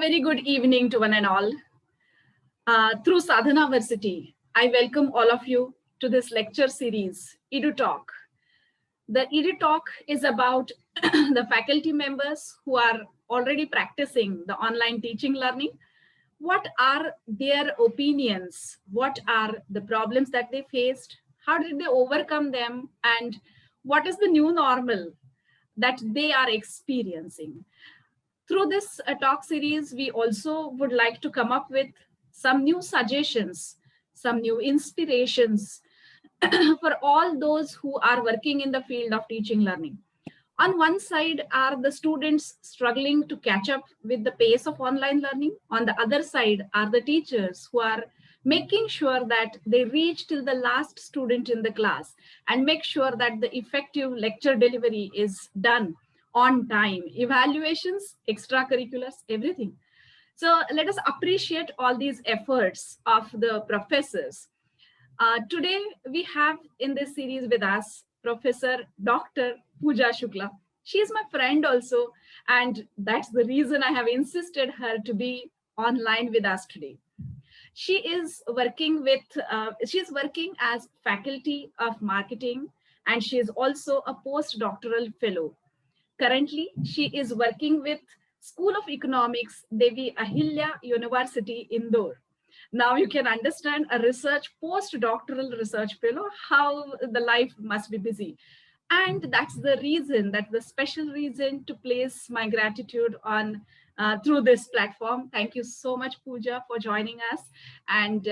very good evening to one and all. Through Sadhana Varsity, I welcome all of you to this lecture series, Edu Talk. The Edu Talk is about the faculty members who are already practicing the online teaching learning. What are their opinions? What are the problems that they faced? How did they overcome them? And what is the new normal that they are experiencing? Through this talk series, we also would like to come up with some new suggestions, some new inspirations for all those who are working in the field of teaching learning. On one side are the students struggling to catch up with the pace of online learning. On the other side are the teachers who are making sure that they reach till the last student in the class and make sure that the effective lecture delivery is done on time. Evaluations, extracurriculars, everything. So let us appreciate all these efforts of the professors. Today, we have in this series with us Professor Dr. Pooja Shukla. She is my friend also, and that's the reason I have insisted her to be online with us today. She is working as faculty of marketing, and she is also a postdoctoral fellow. Currently, she is working with School of Economics, Devi Ahilya University, Indore. Now you can understand a postdoctoral research fellow, how the life must be busy. And that's the special reason to place my gratitude on through this platform. Thank you so much, Pooja, for joining us. And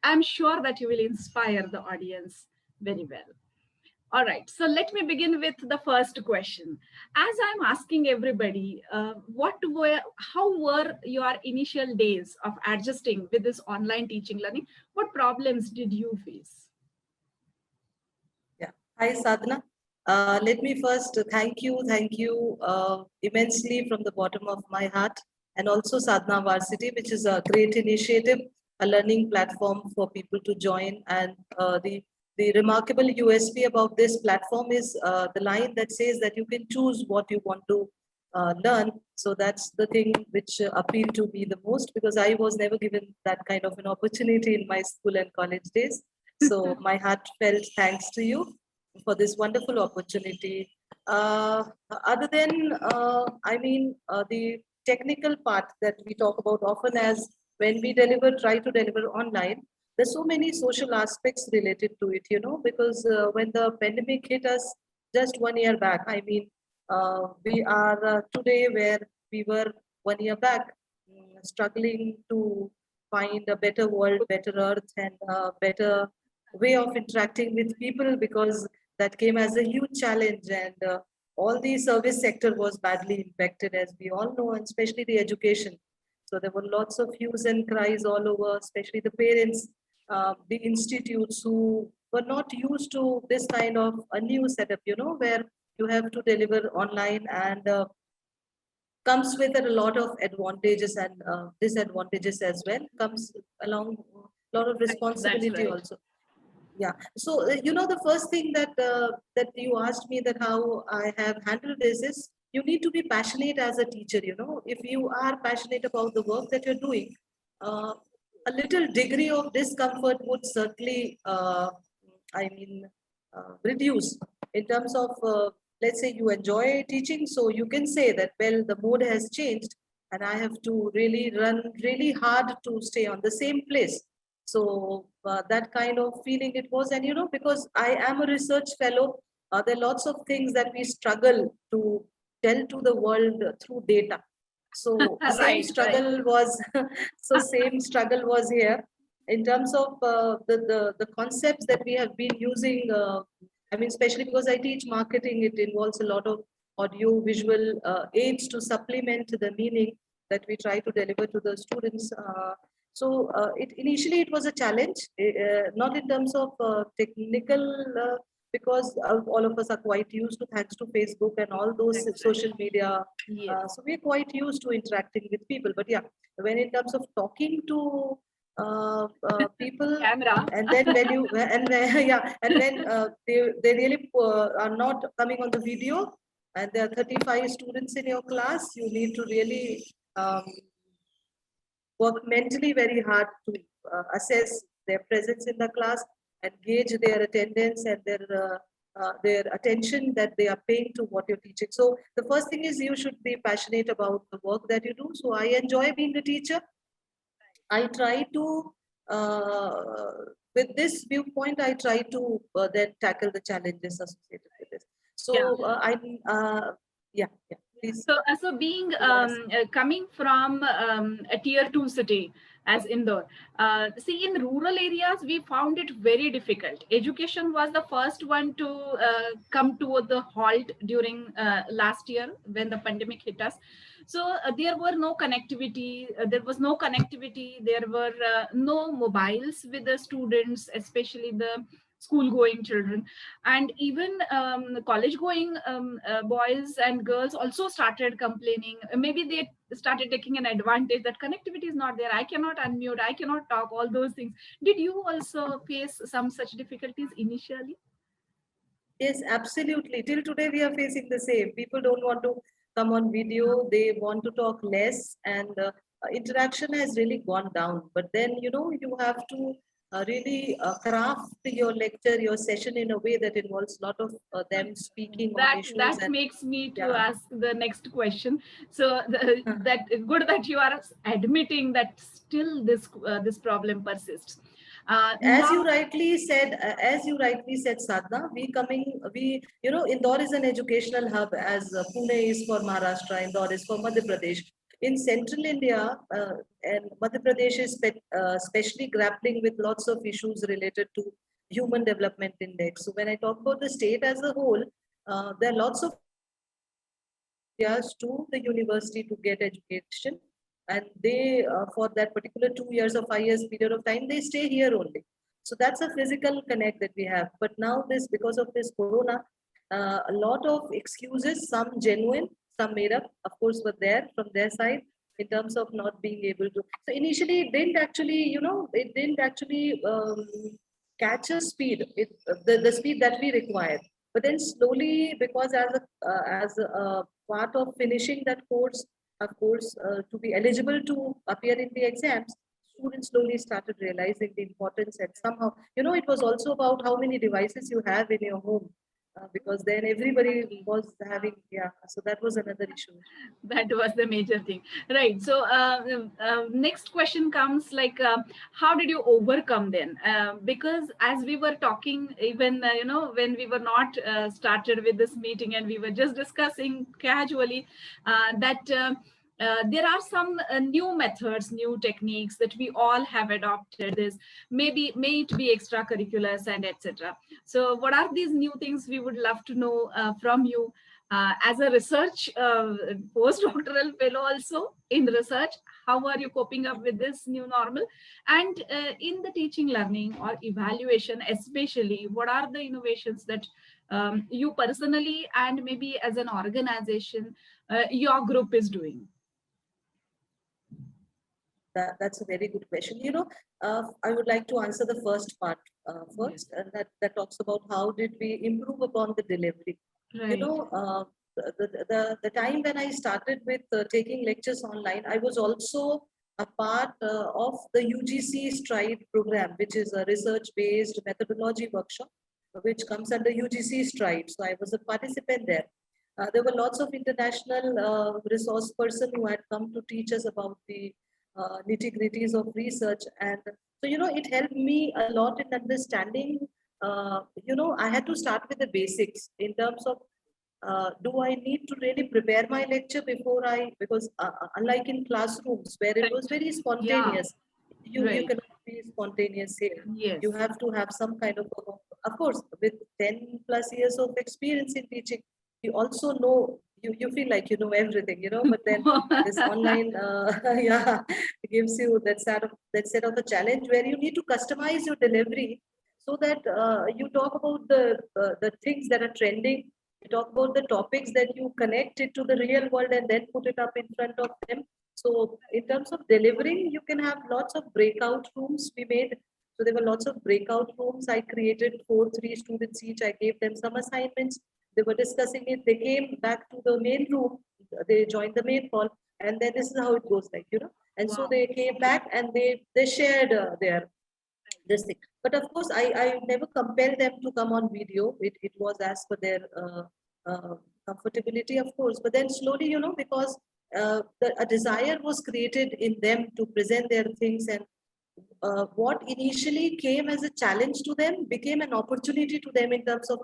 I'm sure that you will inspire the audience very well. All right, so let me begin with the first question. As I'm asking everybody, how were your initial days of adjusting with this online teaching learning? What problems did you face? Yeah, hi Sadhana. Let me first thank you immensely from the bottom of my heart, and also Sadhana Varsity, which is a great initiative, a learning platform for people to join. And the remarkable USP about this platform is the line that says that you can choose what you want to learn. So that's the thing which appealed to me the most, because I was never given that kind of an opportunity in my school and college days. So my heartfelt thanks to you for this wonderful opportunity. Other than, the technical part that we talk about often, as when we try to deliver online, there's so many social aspects related to it, because when the pandemic hit us just 1 year back, we are today where we were 1 year back, struggling to find a better world, better earth, and a better way of interacting with people, because that came as a huge challenge. And all the service sector was badly impacted, as we all know, and especially the education. So there were lots of hues and cries all over, especially the parents, the institutes who were not used to this kind of a new setup, where you have to deliver online, and comes with a lot of advantages and disadvantages as well. Comes along a lot of responsibility also. Yeah. So the first thing that you asked me, that how I have handled this, is you need to be passionate as a teacher. If you are passionate about the work that you're doing, a little degree of discomfort would certainly reduce, in terms of let's say you enjoy teaching, so you can say that, well, the mode has changed and I have to really run really hard to stay on the same place. So that kind of feeling it was. And because I am a research fellow, there are lots of things that we struggle to tell to the world through data. So same struggle was here, in terms of the concepts that we have been using. Especially because I teach marketing, it involves a lot of audio visual aids to supplement the meaning that we try to deliver to the students. So initially it was a challenge, not in terms of technical, because all of us are quite used to, thanks to Facebook and all those social media. Yes. So we're quite used to interacting with people. But yeah, when in terms of talking to people, Camera. and then when you and when they really are not coming on the video, and there are 35 students in your class, you need to really work mentally very hard to assess their presence in the class and gauge their attendance and their attention that they are paying to what you're teaching. So the first thing is you should be passionate about the work that you do. So I enjoy being a teacher. I try to, with this viewpoint, I try to then tackle the challenges associated with this. So yeah, please. So being coming from a tier 2 city as Indore, see, in rural areas, we found it very difficult. Education was the first one to come to the halt during last year when the pandemic hit us. So there were no connectivity. There was no connectivity. There were no mobiles with the students, especially the school going children, and even college going boys and girls also started complaining. Maybe they started taking an advantage that connectivity is not there, I cannot unmute, I cannot talk, all those things. Did you also face some such difficulties initially? Yes, absolutely. Till today, we are facing the same. People don't want to come on video. They want to talk less, and interaction has really gone down. But then, you have to really craft your lecture, your session in a way that involves a lot of them speaking on issues. That makes me to ask the next question. So that good that you are admitting that still this problem persists. As you rightly said, Sadhna, Indore is an educational hub, as Pune is for Maharashtra, Indore is for Madhya Pradesh. In central India, and Madhya Pradesh is especially grappling with lots of issues related to Human Development Index. So when I talk about the state as a whole, there are lots of areas to the university to get education, and they for that particular 2 years or 5 years period of time, they stay here only. So that's a physical connect that we have. But now this, because of this corona, a lot of excuses, some genuine, some made up, of course, were there from their side in terms of not being able to. So initially it didn't actually catch a speed, the speed that we required. But then slowly, because as a part of finishing that course, of course, to be eligible to appear in the exams, students slowly started realizing the importance. And somehow, it was also about how many devices you have in your home. Because then everybody was having, so that was another issue. That was the major thing, right? So next question comes like, how did you overcome then? Because as we were talking, even when we were not started with this meeting and we were just discussing casually that there are some new methods, new techniques that we all have adopted. This may it be extracurriculars and etc. So what are these new things? We would love to know from you. As a research postdoctoral fellow also in research, how are you coping up with this new normal? And in the teaching, learning or evaluation especially, what are the innovations that you personally and maybe as an organization, your group is doing? That's a very good question. I would like to answer the first part first, and that talks about how did we improve upon the delivery. Right. The time when I started with taking lectures online, I was also a part of the UGC STRIDE program, which is a research-based methodology workshop, which comes under UGC STRIDE. So I was a participant there. There were lots of international resource person who had come to teach us about the nitty-gritties of research. And so, it helped me a lot in understanding, I had to start with the basics in terms of, do I need to really prepare my lecture because unlike in classrooms where it was very spontaneous, you cannot be spontaneous here. Yes. You have to have some kind of course, with 10 plus years of experience in teaching, you also know, you feel like you know everything, but then this online, gives you that set of a challenge where you need to customize your delivery so that you talk about the things that are trending. You talk about the topics that you connect it to the real world and then put it up in front of them. So in terms of delivering, you can have lots of breakout rooms we made. So there were lots of breakout rooms. I created 3 students each. I gave them some assignments. they were discussing it. They came back to the main room. They joined the main call, and then this is how it goes, like, you know. And so Wow. they came back and they shared their this thing. But of course, I never compelled them to come on video. It was as per their comfortability, of course. But then slowly, you know, because a desire was created in them to present their things, and what initially came as a challenge to them became an opportunity to them in terms of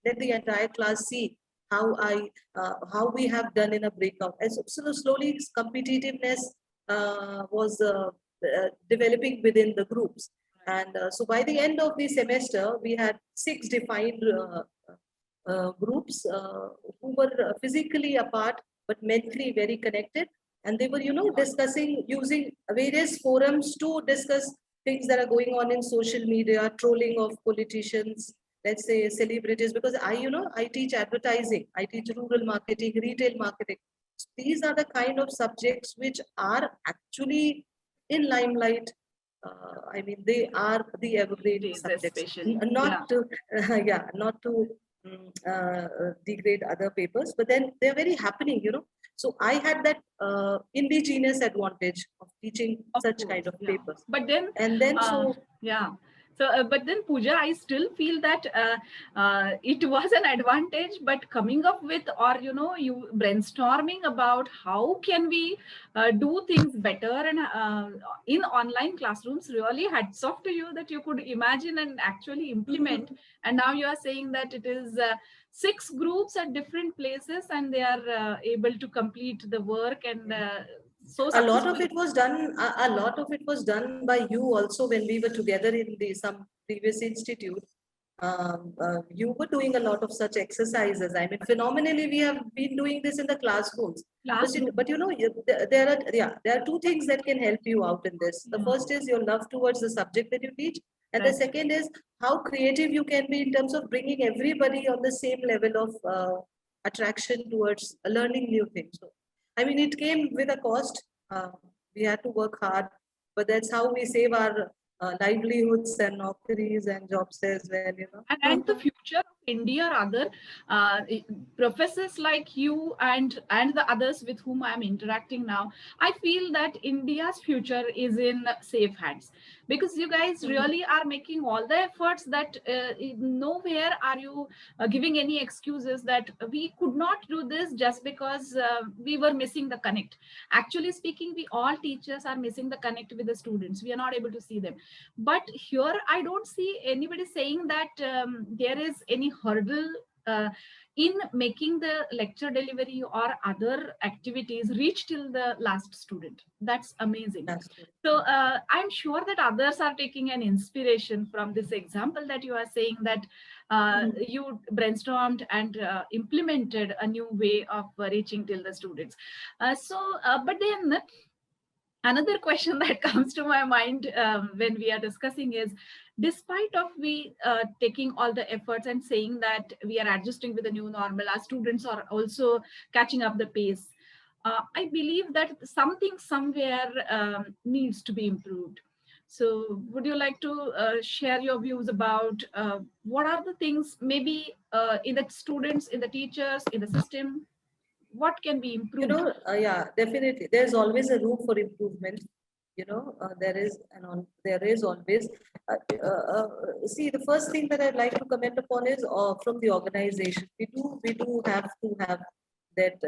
let the entire class see how we have done in a breakout. And so slowly competitiveness was developing within the groups. And so by the end of the semester, we had 6 defined groups who were physically apart but mentally very connected. And they were, you know, discussing using various forums to discuss things that are going on in social media, trolling of politicians, let's say celebrities, because I teach advertising, I teach rural marketing, retail marketing. These are the kind of subjects which are actually in limelight. I mean, they are the evergreen subjects, not to, yeah, not to degrade other papers, but then they're very happening, you know. So I had that indigenous advantage of teaching such kind of papers. But then, and then so yeah. So, but then Pooja, I still feel that it was an advantage, but coming up with, or, you know, you brainstorming about how can we do things better and in online classrooms, really hats off to you that you could imagine and actually implement. And now you are saying that it is 6 groups at different places and they are able to complete the work, and so a lot of it was done. A lot of it was done by you also when we were together in some previous institute. You were doing a lot of such exercises. I mean, phenomenally, we have been doing this in the classrooms. But you know, there are 2 things that can help you out in this. The first is your love towards the subject that you teach, and the second is how creative you can be in terms of bringing everybody on the same level of attraction towards learning new things. So, I mean, it came with a cost. We had to work hard, but that's how we save our livelihoods and naukaris and jobs as well, you know. And the future of India, rather, professors like you and the others with whom I am interacting now, I feel that India's future is in safe hands, because you guys really are making all the efforts that nowhere are you giving any excuses that we could not do this just because we were missing the connect. Actually speaking, we all teachers are missing the connect with the students. We are not able to see them. But here I don't see anybody saying that there is any hurdle in making the lecture delivery or other activities reach till the last student. That's amazing. So I'm sure that others are taking an inspiration from this example that you are saying, that you brainstormed and implemented a new way of reaching till the students. But then another question that comes to my mind when we are discussing is, despite of we taking all the efforts and saying that we are adjusting with the new normal, our students are also catching up the pace. I believe that something somewhere needs to be improved. So would you like to share your views about what are the things maybe in the students, in the teachers, in the system, what can be improved? You know, yeah, definitely. There's always a room for improvement. You know, there is always. See, the first thing that I'd like to comment upon is from the organization. We do have to have that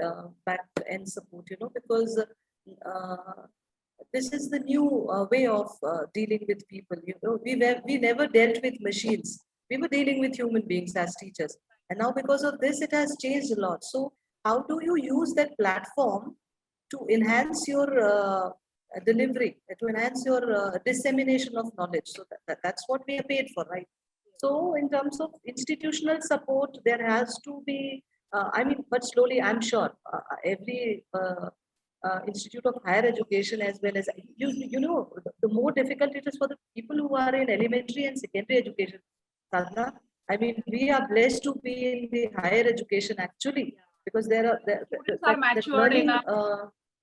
back end support. You know, because this is the new way of dealing with people. You know, we never dealt with machines. We were dealing with human beings as teachers, and now because of this, it has changed a lot. So how do you use that platform to enhance your delivery, to enhance your dissemination of knowledge? So that's what we are paid for, right? So in terms of institutional support, there has to be, but slowly, I'm sure every institute of higher education, as well as, you know, the more difficult it is for the people who are in elementary and secondary education. Sadhana, I mean, we are blessed to be in the higher education actually, because there are matured enough.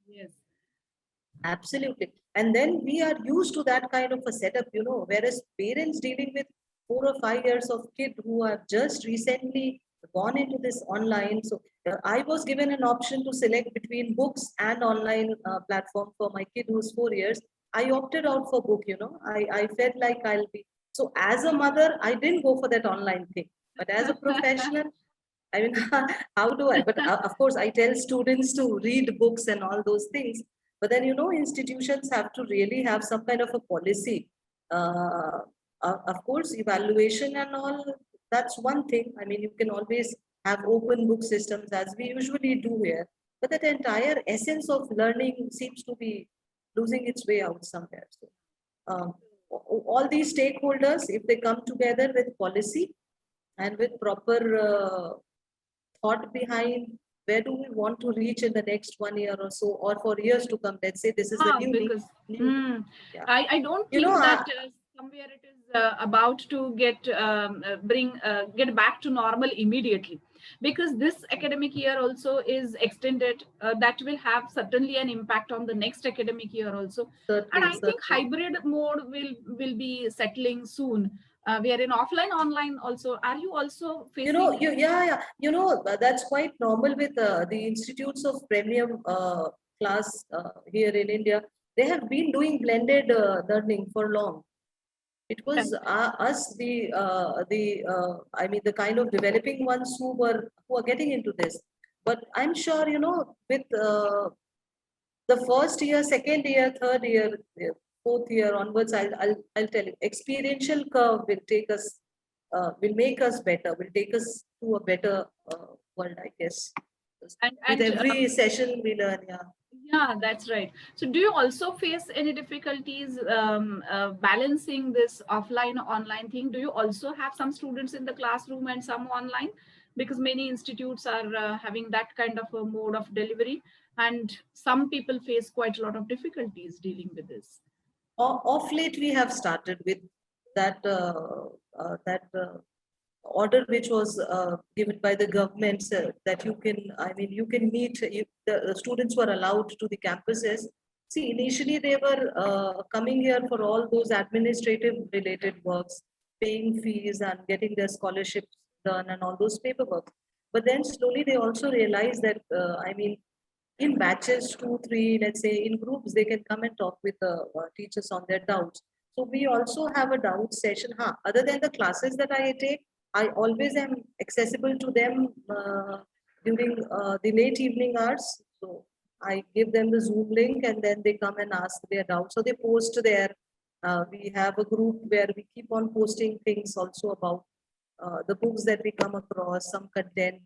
Yes, absolutely. And then we are used to that kind of a setup, you know, whereas parents dealing with 4 or 5 years of kid who are just recently gone into this online. So I was given an option to select between books and online platform for my kid who's 4 years. I opted out for book, I felt like I'll be. So as a mother, I didn't go for that online thing. But as a professional, I mean, how do I? But of course, I tell students to read books and all those things. But then, institutions have to really have some kind of a policy. Uh, of course, evaluation and all, that's one thing. I mean, you can always have open book systems as we usually do here. But that entire essence of learning seems to be losing its way out somewhere. So, um, all these stakeholders, if they come together with policy and with proper thought behind where do we want to reach in the next 1 year or so, or for years to come, let's say this is the new because yeah. I don't think that somewhere it is about to get get back to normal immediately, because this academic year also is extended. That will have certainly an impact on the next academic year also. Certainly, and I think hybrid mode will be settling soon. We are in offline, online also. Are you also facing? That's quite normal with the institutes of premium class here in India. They have been doing blended learning for long. It was us, the kind of developing ones who are getting into this. But I'm sure, with the first year, second year, third year, fourth year onwards, I'll tell you, experiential curve will take us, will make us better, will take us to a better world, I guess. With every session we learn, yeah. Yeah, that's right. So do you also face any difficulties balancing this offline online thing? Do you also have some students in the classroom and some online? Because many institutes are having that kind of a mode of delivery, and some people face quite a lot of difficulties dealing with this. Off late, we have started with that order which was given by the government, that you can meet, the students were allowed to the campuses. See, initially they were coming here for all those administrative related works, paying fees and getting their scholarships done and all those paperwork. But then slowly they also realized that, in batches, 2, 3, let's say in groups, they can come and talk with the teachers on their doubts. So we also have a doubt session. Other than the classes that I take, I always am accessible to them during the late evening hours. So I give them the Zoom link and then they come and ask their doubts. So they post there. We have a group where we keep on posting things also about the books that we come across, some content.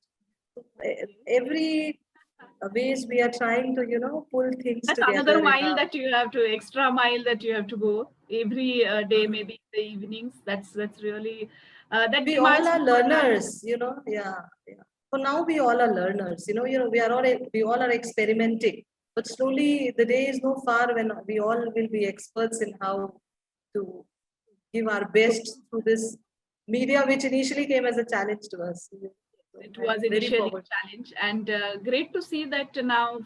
Every ways we are trying to, pull things That's together. Another mile that you have to, extra mile that you have to go every day, maybe in the evenings. That's really, that we all are learners, yeah. For now, we all are learners, we all are experimenting, but slowly the day is no far when we all will be experts in how to give our best through this media, which initially came as a challenge to us. It was initially a challenge, and great to see that now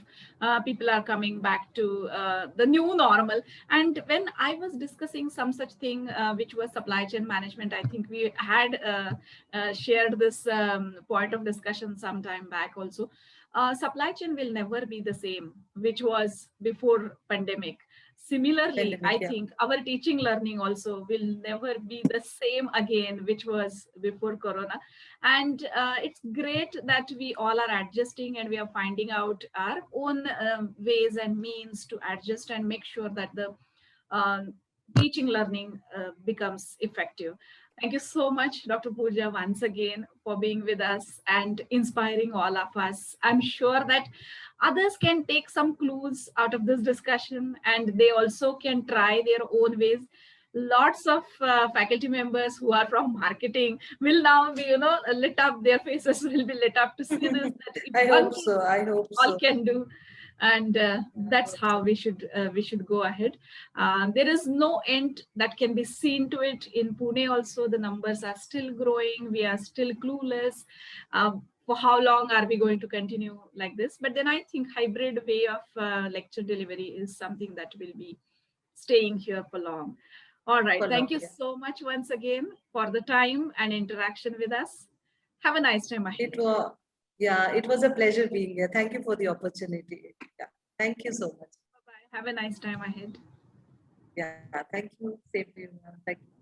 people are coming back to the new normal. And when I was discussing some such thing, which was supply chain management, I think we had shared this point of discussion some time back also. Supply chain will never be the same, which was before pandemic. Similarly, I think our teaching learning also will never be the same again, which was before Corona. And it's great that we all are adjusting and we are finding out our own ways and means to adjust and make sure that the teaching learning becomes effective. Thank you so much, Dr. Pooja, once again for being with us and inspiring all of us. I'm sure that others can take some clues out of this discussion and they also can try their own ways. Lots of faculty members who are from marketing will now be, lit up, their faces will be lit up to see this. I hope so. All can do. And that's how we should go ahead. There is no end that can be seen to it. In Pune also, the numbers are still growing. We are still clueless. For how long are we going to continue like this? But then I think hybrid way of lecture delivery is something that will be staying here for long. All right. Thank you so much once again for the time and interaction with us. Have a nice time ahead. It was a pleasure being here. Thank you for the opportunity. Yeah, thank you so much. Bye-bye. Have a nice time ahead. Yeah, thank you. Same to you, ma'am. Thank you.